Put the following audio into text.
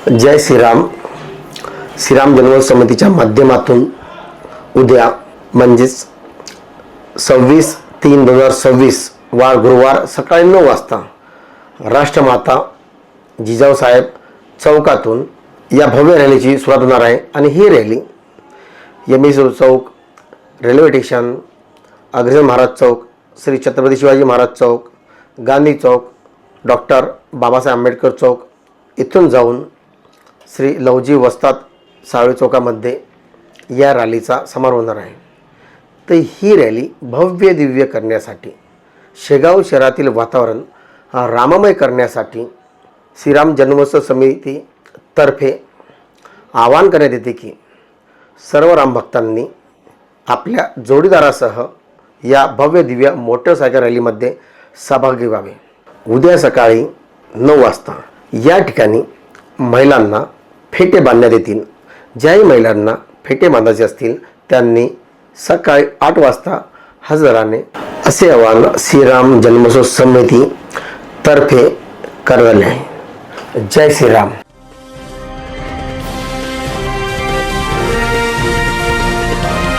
जय श्रीराम. श्रीराम जन्मोत्सव समितीच्या माध्यमातून उद्या म्हणजेच 26/3/2026 वार गुरुवार सकाळी 9 वाजता राष्ट्रमाता जिजाऊसाहेब चौकातून या भव्य रॅलीची सुरुवात होणार आहे. आणि ही रॅली यमेश्वर चौक, रेल्वे स्टेशन, अग्रसेन महाराज चौक, श्री छत्रपती शिवाजी महाराज चौक, गांधी चौक, डॉक्टर बाबासाहेब आंबेडकर चौक इथून जाऊन श्री लवजी वस्ताद साळवे चौकामध्ये या रॅलीचा समारोप होणार आहे. तर ही रॅली भव्य दिव्य करण्यासाठी, शेगाव शहरातील वातावरण राममय करण्यासाठी श्रीराम जन्मोत्सव समितीतर्फे आवाहन करण्यात येते की सर्व रामभक्तांनी आपल्या जोडीदारासह या भव्य दिव्य मोटरसायकल रॅलीमध्ये सहभागी व्हावे. उद्या सकाळी 9 वाजता या ठिकाणी महिलांना फेटे बांधण्यात येतील. ज्याही महिलांना फेटे बांधायचे असतील त्यांनी सकाळी 8 वाजता हजर राहणे असे आवाहन श्रीराम जन्मोत्सव समितीतर्फे करण्यात आले आहे. जय श्रीराम.